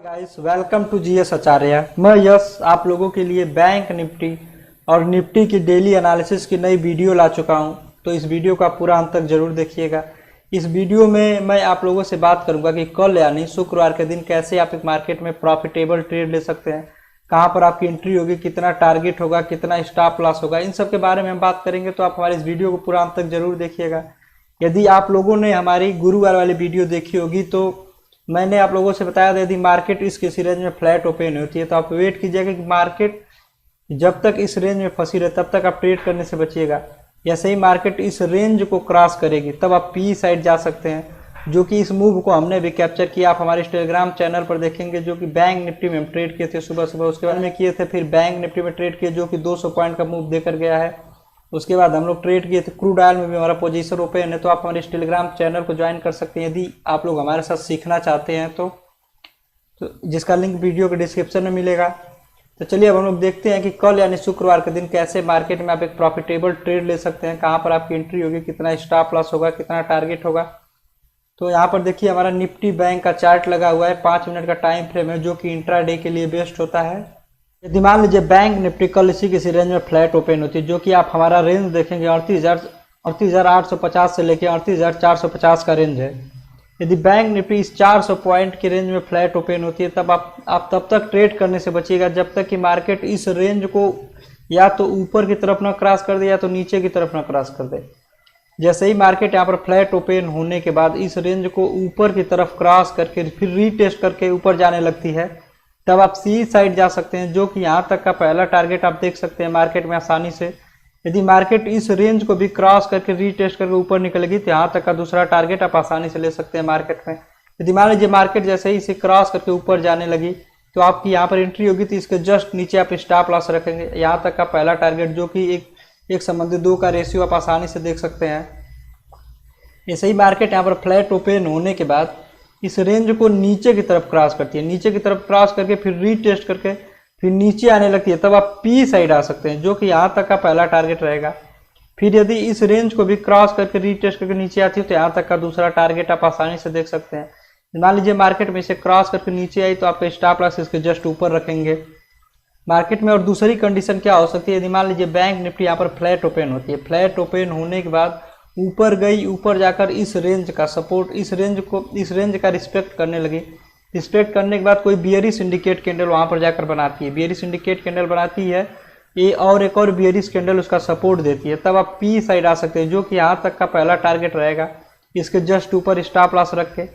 Guys welcome to GS आचार्य। मैं यश आप लोगों के लिए बैंक निफ्टी और निफ्टी की डेली एनालिसिस की नई वीडियो ला चुका हूं, तो इस वीडियो का पूरा अंत तक जरूर देखिएगा। इस वीडियो में मैं आप लोगों से बात करूंगा कि कल यानी शुक्रवार के दिन कैसे आप एक मार्केट में प्रॉफिटेबल ट्रेड ले सकते हैं, कहां पर आपकी एंट्री होगी, कितना टारगेट होगा, कितना स्टॉप लॉस होगा, इन सब के बारे में हम बात करेंगे। तो आप हमारे इस वीडियो को पूरा अंत तक जरूर देखिएगा। यदि आप लोगों ने हमारी गुरुवार वाली वीडियो देखी होगी तो मैंने आप लोगों से बताया था यदि मार्केट इस किसी रेंज में फ्लैट ओपन होती है तो आप वेट कीजिएगा कि मार्केट जब तक इस रेंज में फंसी रहे तब तक आप ट्रेड करने से बचिएगा। जैसे ही मार्केट इस रेंज को क्रॉस करेगी तब आप पी साइड जा सकते हैं, जो कि इस मूव को हमने भी कैप्चर किया। आप हमारे टेलीग्राम चैनल पर देखेंगे, जो कि बैंक निफ्टी में हम ट्रेड किए थे सुबह सुबह, उसके बाद में किए थे, फिर बैंक निफ्टी में ट्रेड किए जो कि 200 पॉइंट का मूव देकर गया है। उसके बाद हम लोग ट्रेड किए थे क्रूड ऑयल में भी हमारा पोजीशन ओपन है। तो आप हमारे इस टेलीग्राम चैनल को ज्वाइन कर सकते हैं यदि आप लोग हमारे साथ सीखना चाहते हैं तो जिसका लिंक वीडियो के डिस्क्रिप्शन में मिलेगा। तो चलिए अब हम लोग देखते हैं कि कल यानी शुक्रवार के दिन कैसे मार्केट में आप एक प्रॉफिटेबल ट्रेड ले सकते हैं, कहाँ पर आपकी एंट्री होगी, कितना स्टॉप लॉस होगा, कितना टारगेट होगा। तो यहाँ पर देखिए हमारा निफ्टी बैंक का चार्ट लगा हुआ है, 5 मिनट का टाइम फ्रेम है, जो कि इंट्राडे के लिए बेस्ट होता है। यदि मान लीजिए बैंक निफ्टी कल इसी किसी रेंज में फ्लैट ओपन होती है, जो कि आप हमारा रेंज देखेंगे 38,850 से लेकर 38,450 का रेंज है। यदि बैंक निफ्टी इस 400 पॉइंट के रेंज में फ्लैट ओपन होती है तब आप तब तक ट्रेड करने से बचिएगा जब तक कि मार्केट इस रेंज को या तो ऊपर की तरफ ना क्रॉस कर दे या तो नीचे की तरफ ना क्रॉस कर दे। जैसे ही मार्केट यहाँ पर फ्लैट ओपन होने के बाद इस रेंज को ऊपर की तरफ क्रॉस करके फिर रीटेस्ट करके ऊपर जाने लगती है तब आप सी साइड जा सकते हैं, जो कि यहाँ तक का पहला टारगेट आप देख सकते हैं मार्केट में आसानी से। यदि मार्केट इस रेंज को भी क्रॉस करके रीटेस्ट करके ऊपर निकलेगी तो यहाँ तक का दूसरा टारगेट आप आसानी से ले सकते हैं मार्केट में। यदि मान लीजिए मार्केट जैसे ही इसे क्रॉस करके ऊपर जाने लगी तो आपकी यहाँ पर एंट्री होगी तो इसके जस्ट नीचे आप स्टॉप लॉस रखेंगे। यहाँ तक का पहला टारगेट जो कि एक संबंधित 2 का रेशियो आप आसानी से देख सकते हैं। ऐसे ही मार्केट यहाँ पर फ्लैट ओपन होने के बाद इस रेंज को नीचे की तरफ क्रॉस करती है, नीचे की तरफ क्रॉस करके फिर रीटेस्ट करके फिर नीचे आने लगती है, तब आप पी साइड आ सकते हैं, जो कि यहाँ तक का पहला टारगेट रहेगा। फिर यदि इस रेंज को भी क्रॉस करके रीटेस्ट करके नीचे आती है तो यहाँ तक का दूसरा टारगेट आप आसानी से देख सकते हैं। मान लीजिए मार्केट में इसे क्रॉस करके नीचे आई तो आपका स्टॉप लॉस इसके जस्ट ऊपर रखेंगे मार्केट में। और दूसरी कंडीशन क्या हो सकती है, यदि मान लीजिए बैंक निफ्टी यहाँ पर फ्लैट ओपन होती है, फ्लैट ओपन होने के बाद ऊपर गई, ऊपर जाकर इस रेंज का सपोर्ट, इस रेंज का रिस्पेक्ट करने लगी, रिस्पेक्ट करने के बाद कोई बियरिश इंडिकेट कैंडल वहां पर जाकर बनाती है, बियरिश इंडिकेट कैंडल बनाती है ये और एक और बियरिश कैंडल उसका सपोर्ट देती है, तब आप पी साइड आ सकते हैं, जो कि यहाँ तक का पहला टारगेट रहेगा। इसके जस्ट ऊपर स्टॉप लॉस रख के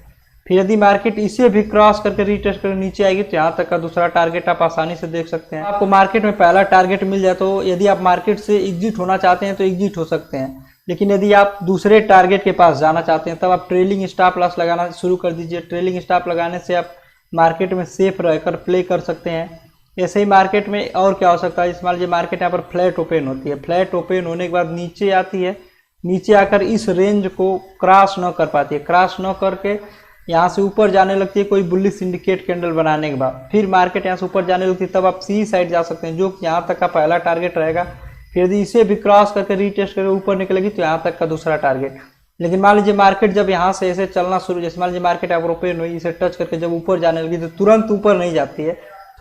फिर यदि मार्केट इसे भी क्रॉस करके रीटेस्ट करके नीचे आएगी तो यहाँ तक का दूसरा टारगेट आप आसानी से देख सकते हैं। आपको मार्केट में पहला टारगेट मिल जाए तो यदि आप मार्केट से एग्जिट होना चाहते हैं तो एग्जिट हो सकते हैं, लेकिन यदि आप दूसरे टारगेट के पास जाना चाहते हैं तब आप ट्रेलिंग स्टॉप लॉस लगाना शुरू कर दीजिए। ट्रेलिंग स्टॉप लगाने से आप मार्केट में सेफ रहकर प्ले कर सकते हैं। ऐसे ही मार्केट में और क्या हो सकता है, मान लीजिए मार्केट यहाँ पर फ्लैट ओपन होती है, फ्लैट ओपन होने के बाद नीचे आती है, नीचे आकर इस रेंज को क्रॉस न कर पाती है, क्रॉस न करके यहाँ से ऊपर जाने लगती है कोई बुलिश इंडिकेट कैंडल बनाने के बाद, फिर मार्केट यहाँ से ऊपर जाने लगती है, तब आप सी साइड जा सकते हैं, जो कि यहाँ तक का पहला टारगेट रहेगा। फिर यदि इसे भी क्रॉस करके रीटेस्ट करके ऊपर निकलेगी तो यहाँ तक का दूसरा टारगेट। लेकिन मान लीजिए मार्केट जब यहाँ से ऐसे चलना शुरू, जैसे मान लीजिए मार्केट यहाँ पर ओपन हुई, इसे टच करके जब ऊपर जाने लगी तो तुरंत ऊपर नहीं जाती है,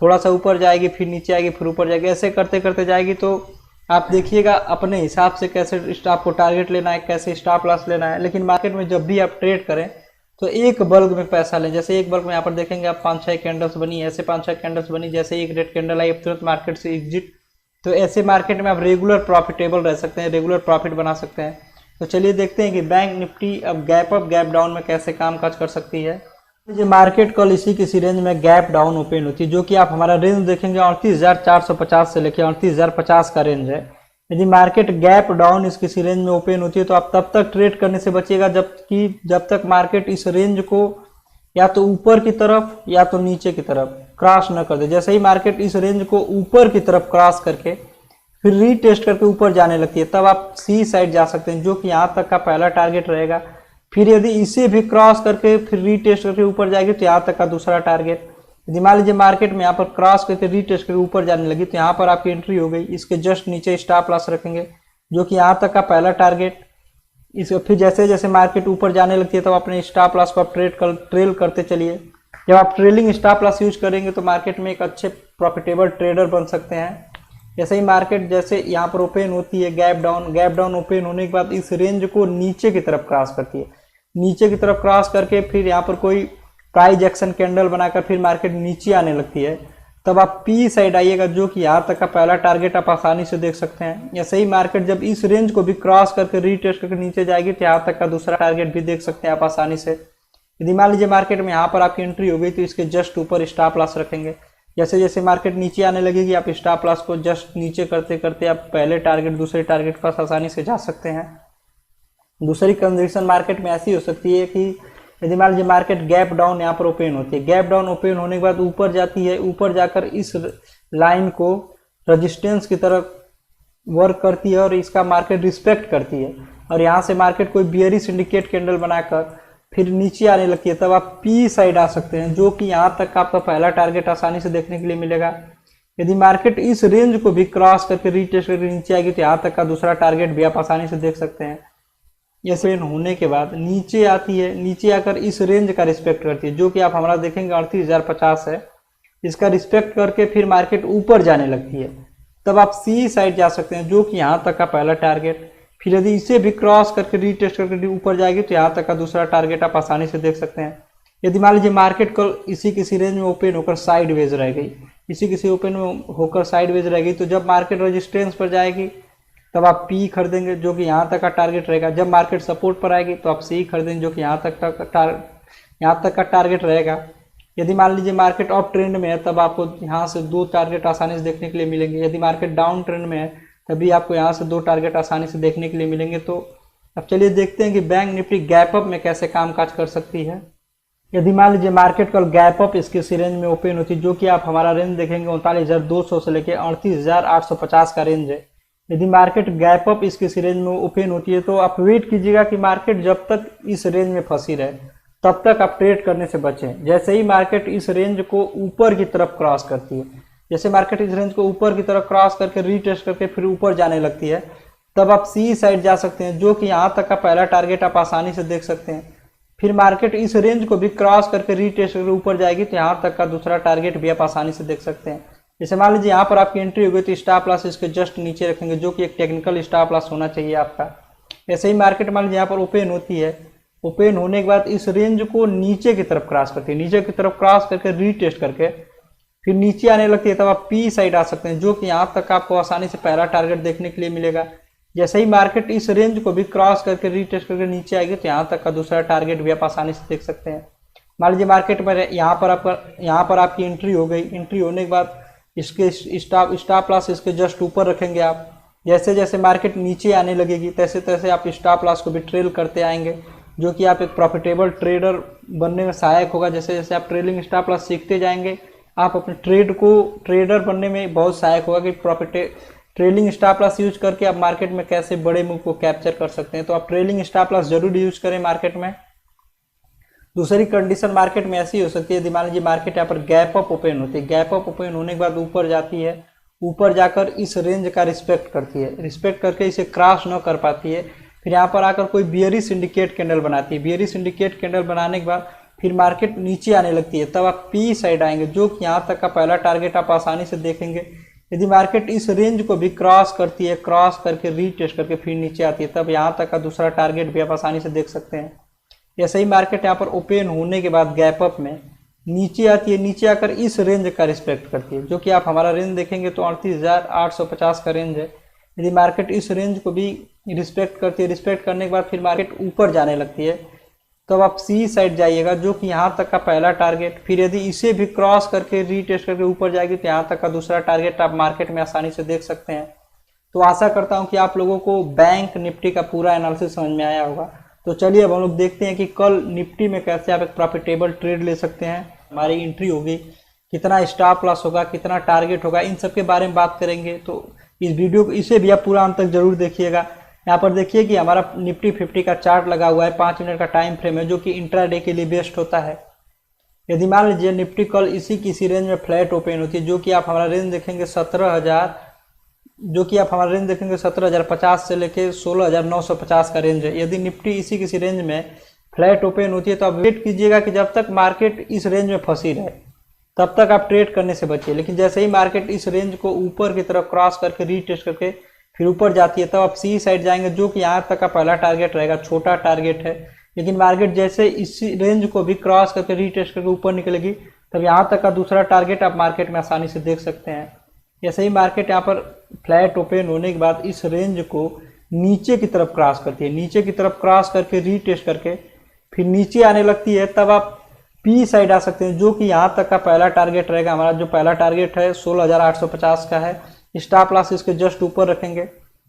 थोड़ा सा ऊपर जाएगी फिर नीचे आएगी फिर ऊपर जाएगी, ऐसे करते करते जाएगी। तो आप देखिएगा अपने हिसाब से कैसे स्टॉप को टारगेट लेना है, कैसे स्टॉप लॉस लेना है। लेकिन मार्केट में जब भी आप ट्रेड करें तो एक बल्क में पैसा लें। जैसे एक बल्क में यहाँ पर देखेंगे आप 5-6 कैंडल्स बनी, ऐसे 5-6 कैंडल्स बनी, जैसे एक रेड कैंडल आई तुरंत मार्केट से एग्जिट। तो ऐसे मार्केट में आप रेगुलर प्रॉफिटेबल रह सकते हैं, रेगुलर प्रॉफिट बना सकते हैं। तो चलिए देखते हैं कि बैंक निफ्टी अब गैप अप गैप डाउन में कैसे काम काज कर सकती है। ये मार्केट कल इसी किसी रेंज में गैप डाउन ओपन होती है, जो कि आप हमारा रेंज देखेंगे 38,450 से लेकर 38,050 का रेंज है। यदि मार्केट गैप डाउन इस किसी रेंज में ओपन होती है तो आप तब तक ट्रेड करने से बचिएगा जब तक मार्केट इस रेंज को या तो ऊपर की तरफ या तो नीचे की तरफ क्रॉस न कर दे। जैसे ही मार्केट इस रेंज को ऊपर की तरफ क्रॉस करके फिर रीटेस्ट करके ऊपर जाने लगती है तब आप सी साइड जा सकते हैं, जो कि यहाँ तक का पहला टारगेट रहेगा। फिर यदि इसे भी क्रॉस करके फिर रीटेस्ट करके ऊपर जाएगी तो यहाँ तक का दूसरा टारगेट। यदि मान लीजिए मार्केट में यहाँ पर क्रॉस करके रीटेस्ट करके ऊपर जाने लगी तो यहाँ पर आपकी एंट्री हो गई, इसके जस्ट नीचे स्टॉप लॉस रखेंगे, जो कि यहाँ तक का पहला टारगेट। इसको फिर जैसे जैसे मार्केट ऊपर जाने लगती है तब अपने स्टॉप लॉस को आप ट्रेल करते चलिए, जब आप ट्रेलिंग स्टॉप लॉस यूज करेंगे तो मार्केट में एक अच्छे प्रॉफिटेबल ट्रेडर बन सकते हैं। जैसे ही मार्केट जैसे यहाँ पर ओपन होती है गैप डाउन ओपन होने के बाद इस रेंज को नीचे की तरफ क्रॉस करती है, नीचे की तरफ क्रॉस करके फिर यहाँ पर कोई प्राइस एक्शन कैंडल बनाकर फिर मार्केट नीचे आने लगती है, तब आप पी साइड आइएगा, जो कि यहाँ तक का पहला टारगेट आप आसानी से देख सकते हैं। ऐसे ही मार्केट जब इस रेंज को भी क्रॉस करके रीटेस्ट करके नीचे जाएगी तो यहाँ तक का दूसरा टारगेट भी देख सकते हैं आप आसानी से। यदि मान लीजिए मार्केट में यहाँ पर आपकी एंट्री हो गई तो इसके जस्ट ऊपर स्टॉप लॉस रखेंगे। जैसे जैसे मार्केट नीचे आने लगेगी आप स्टॉप लॉस को जस्ट नीचे करते करते आप पहले टारगेट दूसरे टारगेट पास आसानी से जा सकते हैं। दूसरी कंडीशन मार्केट में ऐसी हो सकती है कि यदि मान लीजिए मार्केट गैप डाउन यहाँ पर ओपन होती है, गैप डाउन ओपन होने के बाद ऊपर जाती है, ऊपर जाकर इस लाइन को रेजिस्टेंस की तरफ वर्क करती है और इसका मार्केट रिस्पेक्ट करती है, और यहाँ से मार्केट कोई बियरिश इंडिकेट कैंडल बनाकर फिर नीचे आने लगती है, तब आप पी साइड आ सकते हैं, जो कि यहाँ तक का आपका पहला टारगेट आसानी से देखने के लिए मिलेगा। यदि मार्केट इस रेंज को भी क्रॉस करके रीटेस्ट करके नीचे आएगी तो यहाँ तक का दूसरा टारगेट भी आप आसानी से देख सकते हैं। ये होने के बाद नीचे आती है, नीचे आकर इस रेंज का रिस्पेक्ट करती है, जो कि आप हमारा देखेंगे 38,050 है, इसका रिस्पेक्ट करके फिर मार्केट ऊपर जाने लगती है, तब आप सी साइड जा सकते हैं, जो कि यहाँ तक का पहला टारगेट। फिर यदि इसे भी क्रॉस करके रीटेस्ट करके ऊपर जाएगी तो यहाँ तक का दूसरा टारगेट आप आसानी से देख सकते हैं। यदि मान लीजिए मार्केट कल इसी किसी रेंज में ओपन होकर साइडवेज रह गई, इसी किसी ओपन में होकर साइडवेज रह गई, तो जब मार्केट रेजिस्टेंस पर जाएगी तब आप पी खरीदेंगे, जो कि यहाँ तक का टारगेट रहेगा। जब मार्केट सपोर्ट पर आएगी तो आप सी खरीदेंगे, जो कि यहाँ तक का टारगेट रहेगा। यदि मान लीजिए मार्केट अप ट्रेंड में है तब आपको यहाँ से दो टारगेट आसानी से देखने के लिए मिलेंगे। यदि मार्केट डाउन ट्रेंड में है तभी आपको यहाँ से दो टारगेट आसानी से देखने के लिए मिलेंगे। तो अब चलिए देखते हैं कि बैंक निफ्टी गैप अप में कैसे कामकाज कर सकती है। यदि मान लीजिए मार्केट कल गैप अप इसके रेंज में ओपन होती है, जो कि आप हमारा रेंज देखेंगे 39,200 से लेकर 38,850 का रेंज है। यदि मार्केट गैप अप इसके रेंज में ओपन होती है तो आप वेट कीजिएगा कि मार्केट जब तक इस रेंज में फंसी रहे तब तक आप ट्रेड करने से बचें। जैसे ही मार्केट इस रेंज को ऊपर की तरफ क्रॉस करती है, जैसे मार्केट इस रेंज को ऊपर की तरफ क्रॉस करके रीटेस्ट करके फिर ऊपर जाने लगती है, तब आप सी साइड जा सकते हैं, जो कि यहाँ तक का पहला टारगेट आप आसानी से देख सकते हैं। फिर मार्केट इस रेंज को भी क्रॉस करके रीटेस्ट करके ऊपर जाएगी तो यहाँ तक का दूसरा टारगेट भी आप आसानी से देख सकते हैं। जैसे मान लीजिए यहाँ पर आपकी एंट्री हो गई तो स्टॉप लॉस इसके जस्ट नीचे रखेंगे, जो कि एक टेक्निकल स्टॉप लॉस होना चाहिए आपका। ऐसे ही मार्केट मान लीजिए यहाँ पर ओपन होती है, ओपन होने के बाद इस रेंज को नीचे की तरफ क्रॉस करती है, नीचे की तरफ क्रॉस करके रीटेस्ट करके फिर नीचे आने लगती है, तब आप पी साइड आ सकते हैं, जो कि यहाँ तक आपको आसानी से पहला टारगेट देखने के लिए मिलेगा। जैसे ही मार्केट इस रेंज को भी क्रॉस करके रीटेस्ट करके नीचे आएगी तो यहाँ तक का दूसरा टारगेट भी आप आसानी से देख सकते हैं। मान लीजिए मार्केट में यहाँ पर आपकी एंट्री हो गई, एंट्री होने के बाद इसके स्टॉप लॉस इसके जस्ट ऊपर रखेंगे आप। जैसे जैसे मार्केट नीचे आने लगेगी तैसे तैसे आप स्टॉप लॉस को भी ट्रेल करते आएंगे, जो कि आप एक प्रॉफिटेबल ट्रेडर बनने में सहायक होगा। जैसे जैसे आप ट्रेलिंग स्टॉप लॉस सीखते जाएंगे आप अपने ट्रेडर बनने में बहुत सहायक होगा कि ट्रेलिंग स्टॉप लॉस यूज करके आप मार्केट में कैसे बड़े मूव को कैप्चर कर सकते हैं। तो आप ट्रेलिंग स्टॉप लॉस जरूर यूज करें मार्केट में। दूसरी कंडीशन मार्केट में ऐसी हो सकती है, मान लीजिए मार्केट यहाँ पर गैप अप ओपन होती है, गैप अप ओपन होने के बाद ऊपर जाती है, ऊपर जाकर इस रेंज का रिस्पेक्ट करती है, रिस्पेक्ट करके इसे क्रॉस न कर पाती है, फिर यहाँ पर आकर कोई बियरिश इंडिकेट कैंडल बनाती है, बियरिश इंडिकेट कैंडल बनाने के बाद फिर मार्केट नीचे आने लगती है, तब आप पी साइड आएंगे, जो कि यहाँ तक का पहला टारगेट आप आसानी से देखेंगे। यदि मार्केट इस रेंज को भी क्रॉस करती है, क्रॉस करके रीटेस्ट करके फिर नीचे आती है, तब यहाँ तक का दूसरा टारगेट भी आप आसानी से देख सकते हैं। ऐसे ही मार्केट यहाँ पर ओपन होने के बाद गैप अप में नीचे आती है, नीचे आकर इस रेंज का रिस्पेक्ट करती है, जो कि आप हमारा रेंज देखेंगे तो 38,850 का रेंज है। यदि मार्केट इस रेंज को भी रिस्पेक्ट करती है, रिस्पेक्ट करने के बाद फिर मार्केट ऊपर जाने लगती है, तो आप सी साइड जाइएगा, जो कि यहाँ तक का पहला टारगेट। फिर यदि इसे भी क्रॉस करके रीटेस्ट करके ऊपर जाएगी तो यहाँ तक का दूसरा टारगेट आप मार्केट में आसानी से देख सकते हैं। तो आशा करता हूँ कि आप लोगों को बैंक निफ्टी का पूरा एनालिसिस समझ में आया होगा। तो चलिए अब हम लोग देखते हैं कि कल निफ्टी में कैसे आप एक प्रॉफिटेबल ट्रेड ले सकते हैं। हमारी एंट्री होगी, कितना स्टॉप लॉस होगा, कितना टारगेट होगा, इन सब के बारे में बात करेंगे। तो इस वीडियो को इसे भी आप पूरा अंत तक जरूर देखिएगा। यहाँ पर देखिए कि हमारा निफ्टी 50 का चार्ट लगा हुआ है, 5 मिनट का टाइम फ्रेम है, जो कि इंट्राडे के लिए बेस्ट होता है। यदि मान लीजिए निफ्टी कल किसी रेंज में फ्लैट ओपन होती है, जो कि आप हमारा रेंज देखेंगे 17,050 से लेके 16,950 का रेंज है। यदि निफ्टी किसी रेंज में फ्लैट ओपन होती है तो आप वेट कीजिएगा कि जब तक मार्केट इस रेंज में फंसी रहे तब तक आप ट्रेड करने से बचिए। लेकिन जैसे ही मार्केट इस रेंज को ऊपर की तरफ क्रॉस करके रीटेस्ट करके फिर ऊपर जाती है तब आप सी साइड जाएंगे, जो कि यहाँ तक का पहला टारगेट रहेगा, छोटा टारगेट है। लेकिन मार्केट जैसे इस रेंज को भी क्रॉस करके रीटेस्ट करके ऊपर निकलेगी तब यहाँ तक का दूसरा टारगेट आप मार्केट में आसानी से देख सकते हैं। जैसे ही मार्केट यहाँ पर फ्लैट ओपन होने के बाद इस रेंज को नीचे की तरफ क्रॉस करती है, नीचे की तरफ क्रॉस करके रीटेस्ट करके फिर नीचे आने लगती है तब आप पी साइड आ सकते हैं, जो कि यहाँ तक का पहला टारगेट रहेगा। हमारा जो पहला टारगेट है 16,850 का है, स्टॉप लॉस इसके जस्ट ऊपर रखेंगे।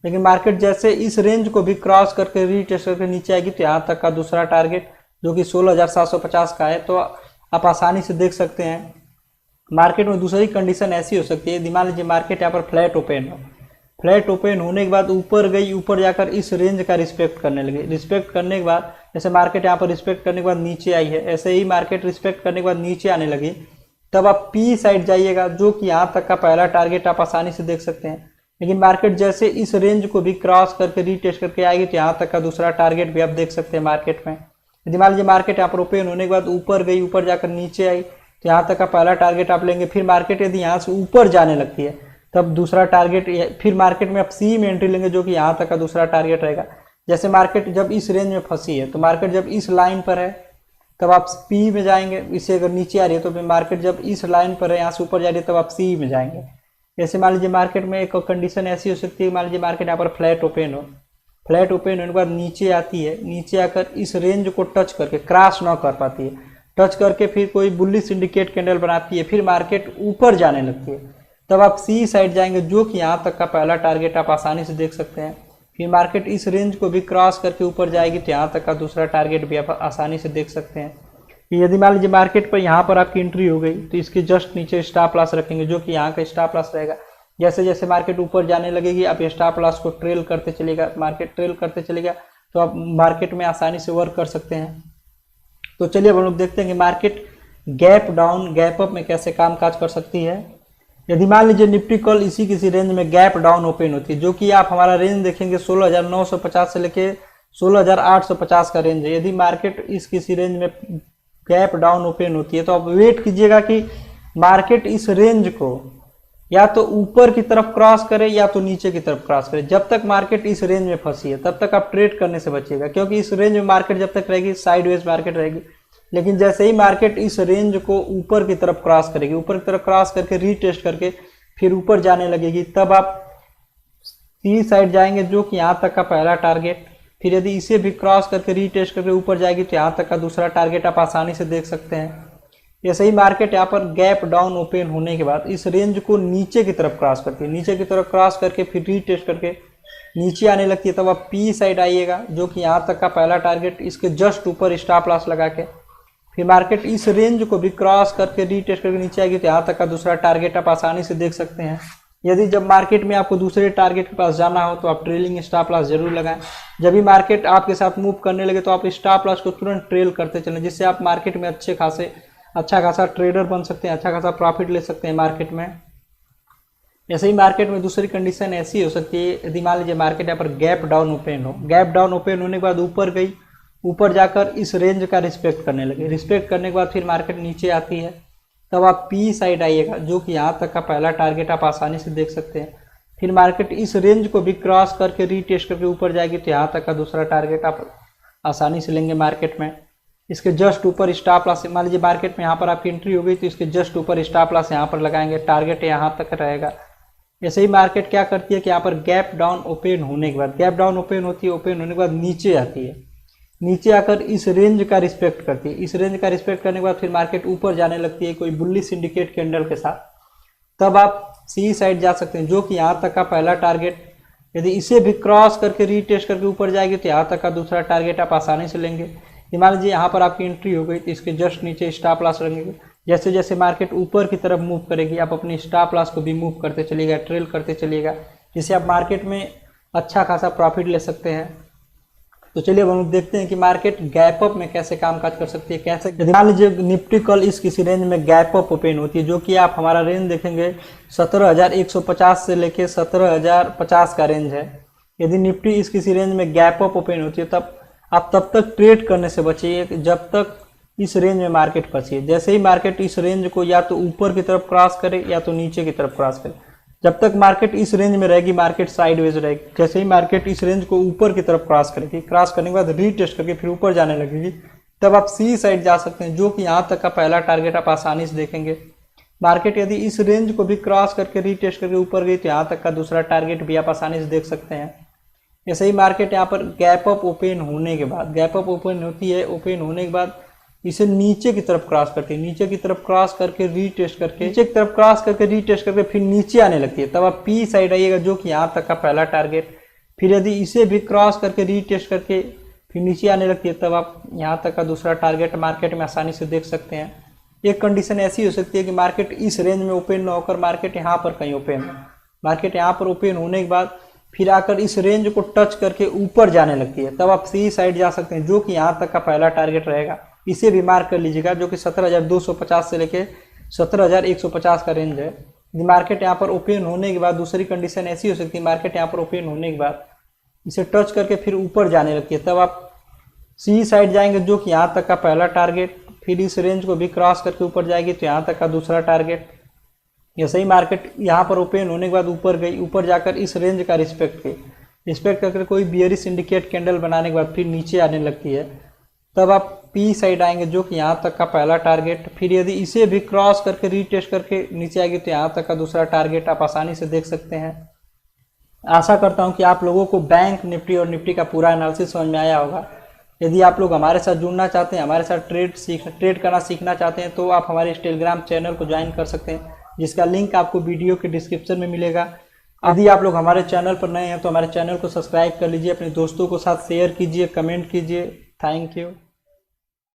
लेकिन मार्केट जैसे इस रेंज को भी क्रॉस करके रीटेस्ट करके नीचे आएगी तो यहाँ तक का दूसरा टारगेट जो कि 16,750 का है, तो आप आसानी से देख सकते हैं। मार्केट में दूसरी कंडीशन ऐसी हो सकती है, मान लीजिए मार्केट यहाँ पर फ्लैट ओपन हो, फ्लैट ओपन होने के बाद ऊपर गई, ऊपर जाकर इस रेंज का रिस्पेक्ट करने लगी। रिस्पेक्ट करने के बाद जैसे मार्केट यहाँ पर रिस्पेक्ट करने के बाद नीचे आई है, ऐसे ही मार्केट रिस्पेक्ट करने के बाद नीचे आने लगी तब आप पी साइड जाइएगा, जो कि यहाँ तक का पहला टारगेट आप आसानी से देख सकते हैं। लेकिन मार्केट जैसे इस रेंज को भी क्रॉस करके रीटेस्ट करके आएगी तो यहाँ तक का दूसरा टारगेट भी आप देख सकते हैं मार्केट में। यदि मान लीजिए मार्केट यहाँ पर ओपन होने के बाद ऊपर गई, ऊपर जाकर नीचे आई तो यहाँ तक का पहला टारगेट आप लेंगे। फिर मार्केट यदि यहाँ से ऊपर जाने लगती है तब दूसरा टारगेट, फिर मार्केट में आप सी में एंट्री लेंगे, जो कि यहाँ तक का दूसरा टारगेट रहेगा। जैसे मार्केट जब इस रेंज में फंसी है तो मार्केट जब इस लाइन पर है तब आप पी में जाएंगे, इससे अगर नीचे आ रही है तो फिर मार्केट जब इस लाइन पर है, यहाँ से ऊपर जा रही है तब आप सी में जाएंगे। जैसे मान लीजिए मार्केट में एक कंडीशन ऐसी हो सकती है, मान लीजिए मार्केट यहाँ पर फ्लैट ओपन हो, फ्लैट ओपन होने के बाद नीचे आती है, नीचे आकर इस रेंज को टच करके क्रॉस ना कर पाती है, टच करके फिर कोई बुलिश सिंडिकेट कैंडल बनाती है, फिर मार्केट ऊपर जाने लगती है तब आप सी साइड जाएंगे, जो कि यहाँ तक का पहला टारगेट आप आसानी से देख सकते हैं। फिर मार्केट इस रेंज को भी क्रॉस करके ऊपर जाएगी तो यहाँ तक का दूसरा टारगेट भी आप आसानी से देख सकते हैं। यदि मान लीजिए मार्केट पर यहाँ पर आपकी एंट्री हो गई तो इसके जस्ट नीचे स्टॉप लॉस रखेंगे, जो कि यहाँ का स्टॉप लॉस रहेगा। जैसे जैसे मार्केट ऊपर जाने लगेगी आप स्टॉप लॉस को ट्रेल करते चलेगा, मार्केट ट्रेल करते चलेगा तो आप मार्केट में आसानी से वर्क कर सकते हैं। तो चलिए अब हम लोग देखते हैं कि market gap down gap up में कैसे कामकाज कर सकती है। यदि मान लीजिए निफ्टी कल इसी किसी रेंज में गैप डाउन ओपन होती है, जो कि आप हमारा रेंज देखेंगे 16,950 से लेके 16,850 का रेंज है। यदि मार्केट इस किसी रेंज में गैप डाउन ओपन होती है तो आप वेट कीजिएगा कि मार्केट इस रेंज को या तो ऊपर की तरफ क्रॉस करे या तो नीचे की तरफ क्रॉस करे। जब तक मार्केट इस रेंज में फंसी है तब तक आप ट्रेड करने से बचिएगा, क्योंकि इस रेंज में मार्केट जब तक रहेगी साइडवेज मार्केट रहेगी। लेकिन जैसे ही मार्केट इस रेंज को ऊपर की तरफ क्रॉस करेगी, ऊपर की तरफ क्रॉस करके रीटेस्ट करके फिर ऊपर जाने लगेगी तब आप सी साइड जाएंगे, जो कि यहाँ तक का पहला टारगेट। फिर यदि इसे भी क्रॉस करके रीटेस्ट करके ऊपर जाएगी तो यहाँ तक का दूसरा टारगेट आप आसानी से देख सकते हैं। जैसे ही मार्केट यहाँ पर गैप डाउन ओपन होने के बाद इस रेंज को नीचे की तरफ क्रॉस करती है, नीचे की तरफ क्रॉस करके फिर रीटेस्ट करके नीचे आने लगती है तब आप पी साइड आइएगा, जो कि यहाँ तक का पहला टारगेट, इसके जस्ट ऊपर स्टॉप लॉस लगा के फिर मार्केट इस रेंज को भी क्रॉस करके रीटेस्ट करके नीचे आएगी तो यहाँ तक का दूसरा टारगेट आप आसानी से देख सकते हैं। यदि जब मार्केट में आपको दूसरे टारगेट के पास जाना हो तो आप ट्रेलिंग स्टॉप लॉस जरूर लगाएं। जब भी मार्केट आपके साथ मूव करने लगे तो आप स्टॉप लॉस को तुरंत ट्रेल करते चलें, जिससे आप मार्केट में अच्छा खासा ट्रेडर बन सकते हैं, अच्छा खासा प्रॉफिट ले सकते हैं मार्केट में। जैसे ही मार्केट में दूसरी कंडीशन ऐसी हो सकती है, यदि मान लीजिए मार्केट यहाँ पर गैप डाउन ओपन हो, गैप डाउन ओपन होने के बाद ऊपर गई, ऊपर जाकर इस रेंज का रिस्पेक्ट करने लगे, रिस्पेक्ट करने के बाद फिर मार्केट नीचे आती है तब आप पी साइड आइएगा, जो कि यहाँ तक का पहला टारगेट आप आसानी से देख सकते हैं। फिर मार्केट इस रेंज को भी क्रॉस करके रीटेस्ट करके ऊपर जाएगी तो यहाँ तक का दूसरा टारगेट आप आसानी से लेंगे मार्केट में। इसके जस्ट ऊपर स्टॉप लॉस, मान लीजिए मार्केट में यहाँ पर आपकी एंट्री हो गई तो इसके जस्ट ऊपर स्टॉप लॉस यहाँ पर लगाएंगे, टारगेट यहाँ तक रहेगा। ऐसे ही मार्केट क्या करती है कि यहाँ पर गैप डाउन ओपन होने के बाद, गैप डाउन ओपन होती है, ओपन होने के बाद नीचे आती है, नीचे आकर इस रेंज का रिस्पेक्ट करती है, इस रेंज का रिस्पेक्ट करने के बाद फिर मार्केट ऊपर जाने लगती है कोई बुलिश सिंडिकेट कैंडल के साथ, तब आप सी साइड जा सकते हैं, जो कि यहाँ तक का पहला टारगेट। यदि इसे भी क्रॉस करके रीटेस्ट करके ऊपर जाएगी तो यहाँ तक का दूसरा टारगेट आप आसानी से लेंगे। मान लीजिए यहाँ पर आपकी एंट्री हो गई तो इसके जस्ट नीचे स्टॉप लॉस रखेंगे। जैसे जैसे मार्केट ऊपर की तरफ मूव करेगी आप अपनी स्टॉप लॉस को भी मूव करते चलिएगा, ट्रेल करते चलिएगा, जिससे आप मार्केट में अच्छा खासा प्रॉफिट ले सकते हैं। तो चलिए अब हम देखते हैं कि मार्केट गैप अप में कैसे कामकाज कर सकती है। कैसे, यदि मान लीजिए निफ्टी कल इस किसी रेंज में गैप अप ओपन होती है, जो कि आप हमारा रेंज देखेंगे 17,150 से लेके 17,050 का रेंज है। यदि निफ्टी इस किसी रेंज में गैप अप ओपन होती है तब आप तब तक ट्रेड करने से बचिए जब तक इस रेंज में मार्केट फंसी। जैसे ही मार्केट इस रेंज को या तो ऊपर की तरफ क्रॉस करे या तो नीचे की तरफ क्रॉस करे, जब तक मार्केट इस रेंज में रहेगी मार्केट साइडवेज रहेगी। जैसे ही मार्केट इस रेंज को ऊपर की तरफ क्रॉस करेगी, क्रॉस करने के बाद रीटेस्ट करके फिर ऊपर जाने लगेगी, तब आप सी साइड जा सकते हैं, जो कि यहाँ तक का पहला टारगेट आप आसानी से देखेंगे। मार्केट यदि इस रेंज को भी क्रॉस करके रीटेस्ट करके ऊपर गई तो यहाँ तक का दूसरा टारगेट भी आप आसानी से देख सकते हैं। ऐसे ही मार्केट यहाँ पर गैप अप ओपन होने के बाद, गैप अप ओपन होती है, ओपन होने के बाद इसे नीचे की तरफ क्रॉस करती है, नीचे की तरफ क्रॉस करके रीटेस्ट करके, नीचे की तरफ क्रॉस करके रीटेस्ट करके फिर नीचे आने लगती है, तब आप पी साइड आइएगा, जो कि यहाँ तक का पहला टारगेट। फिर यदि इसे भी क्रॉस करके रीटेस्ट करके फिर नीचे आने लगती है, तब आप यहाँ तक का दूसरा टारगेट मार्केट में आसानी से देख सकते हैं। एक कंडीशन ऐसी हो सकती है कि मार्केट इस रेंज में ओपन ना होकर मार्केट यहाँ पर कहीं ओपन हो, मार्केट यहाँ पर ओपन होने के बाद फिर आकर इस रेंज को टच करके ऊपर जाने लगती है, तब आप सी साइड जा सकते हैं, जो कि यहाँ तक का पहला टारगेट रहेगा। इसे भी मार्क कर लीजिएगा, जो कि 17,250 से लेके 17,150 का रेंज है। यदि मार्केट यहाँ पर ओपन होने के बाद दूसरी कंडीशन ऐसी हो सकती है, मार्केट यहाँ पर ओपन होने के बाद इसे टच करके फिर ऊपर जाने लगती है, तब आप सी साइड जाएंगे, जो कि यहाँ तक का पहला टारगेट। फिर इस रेंज को भी क्रॉस करके ऊपर जाएगी तो यहाँ तक का दूसरा टारगेट। ऐसे ही मार्केट यहाँ पर ओपन होने के बाद ऊपर गई, ऊपर जाकर इस रेंज का रिस्पेक्ट करके कोई बियरिश इंडिकेट कैंडल बनाने के बाद फिर नीचे आने लगती है, तब आप पी साइड आएंगे, जो कि यहाँ तक का पहला टारगेट। फिर यदि इसे भी क्रॉस करके रीटेस्ट करके नीचे आएगी तो यहाँ तक का दूसरा टारगेट आप आसानी से देख सकते हैं। आशा करता हूँ कि आप लोगों को बैंक निफ्टी और निफ्टी का पूरा एनालिसिस समझ में आया होगा। यदि आप लोग हमारे साथ जुड़ना चाहते हैं, हमारे साथ ट्रेड करना सीखना चाहते हैं, तो आप हमारे इस टेलीग्राम चैनल को ज्वाइन कर सकते हैं, जिसका लिंक आपको वीडियो के डिस्क्रिप्शन में मिलेगा। यदि आप लोग हमारे चैनल पर नए हैं तो हमारे चैनल को सब्सक्राइब कर लीजिए, अपने दोस्तों के साथ शेयर कीजिए, कमेंट कीजिए। Thank you.